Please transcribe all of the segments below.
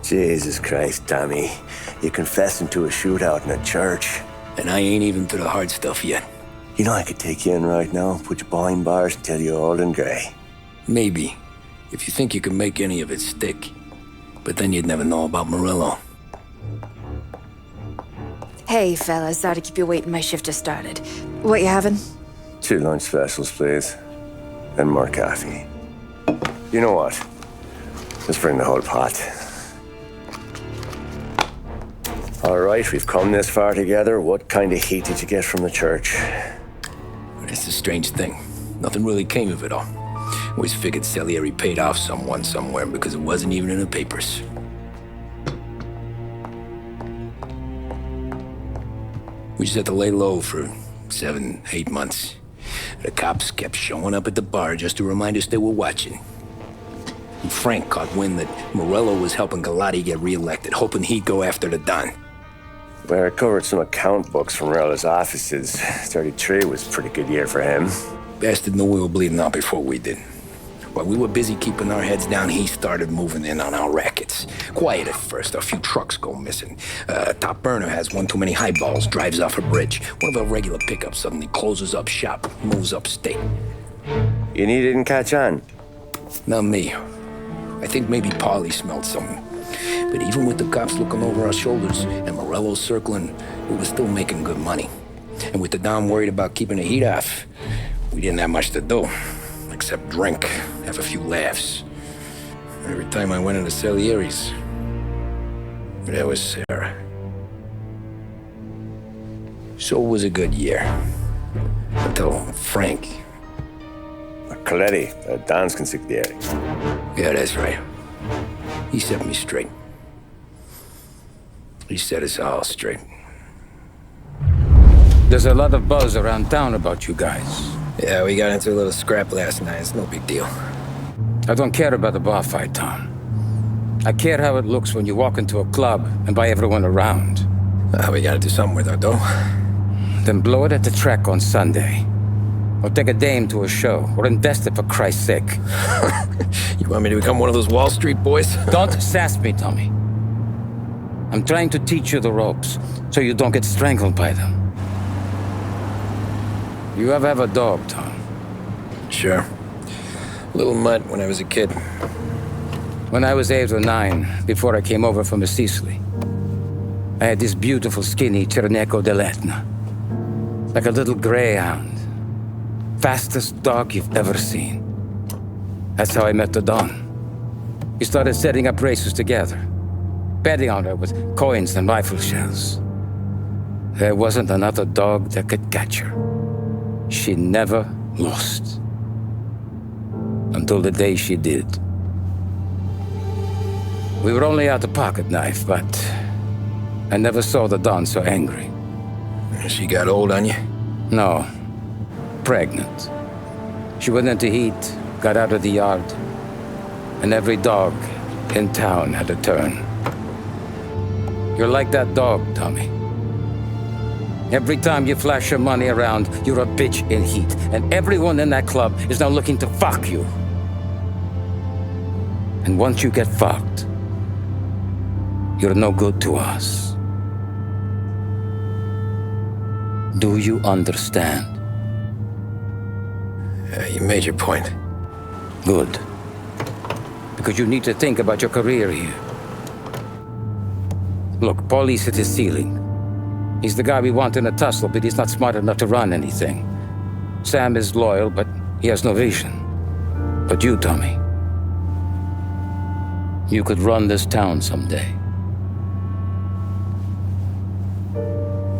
Jesus Christ, Tommy. You're confessing to a shootout in a church. And I ain't even to the hard stuff yet. You know I could take you in right now, put you behind bars until you're old and grey. Maybe, if you think you can make any of it stick. But then you'd never know about Morello. Hey, fellas, sorry to keep you waiting. My shift just started. What you having? 2 lunch specials, please. And more coffee. You know what? Let's bring the whole pot. All right, we've come this far together. What kind of heat did you get from the church? It's a strange thing. Nothing really came of it all. Always figured Salieri paid off someone somewhere because it wasn't even in the papers. We just had to lay low for 7, 8 months. The cops kept showing up at the bar just to remind us they were watching. And Frank caught wind that Morello was helping Galati get reelected, hoping he'd go after the Don. Well, I recovered some account books from Morello's offices. 33 was a pretty good year for him. Bastard knew we were bleeding out before we did. While we were busy keeping our heads down, he started moving in on our rackets. Quiet at first, a few trucks go missing. Top burner has one too many highballs, drives off a bridge. One of our regular pickups suddenly closes up shop, moves upstate. And he didn't catch on? Not me. I think maybe Paulie smelled something. But even with the cops looking over our shoulders and Morello circling, we were still making good money. And with the Don worried about keeping the heat off, we didn't have much to do. Except drink, have a few laughs. Every time I went into Salieri's, there was Sarah. So it was a good year. Until Frank. Coletti, Don's consigliere. Yeah, that's right. He set me straight. He set us all straight. There's a lot of buzz around town about you guys. Yeah, we got into a little scrap last night. It's no big deal. I don't care about the bar fight, Tom. I care how it looks when you walk into a club and buy everyone around. We gotta do something with our dough. Then blow it at the track on Sunday. Or take a dame to a show. Or invest it for Christ's sake. You want me to become one of those Wall Street boys? Don't sass me, Tommy. I'm trying to teach you the ropes, so you don't get strangled by them. You ever have a dog, Tom? Sure. Little mutt when I was a kid. When I was 8 or 9, before I came over from Sicily, I had this beautiful, skinny Cerneco dell'Etna. Like a little greyhound. Fastest dog you've ever seen. That's how I met the Don. We started setting up races together, betting on her with coins and rifle shells. There wasn't another dog that could catch her. She never lost. Until the day she did. We were only out a pocket knife, but I never saw the Don so angry. She got old on you? No. Pregnant. She went into heat, got out of the yard, and every dog in town had a turn. You're like that dog, Tommy. Every time you flash your money around, you're a bitch in heat, and everyone in that club is now looking to fuck you. And once you get fucked, you're no good to us. Do you understand? You made your point. Good. Because you need to think about your career here. Look, Paulie's at his ceiling. He's the guy we want in a tussle, but he's not smart enough to run anything. Sam is loyal, but he has no vision. But you, Tommy, you could run this town someday.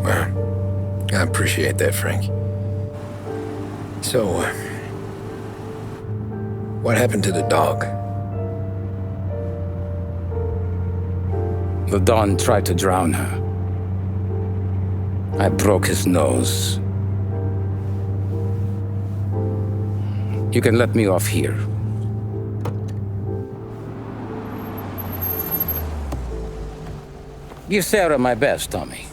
Well, I appreciate that, Frank. So, what happened to the dog? The Don tried to drown her. I broke his nose. You can let me off here. Give Sarah my best, Tommy.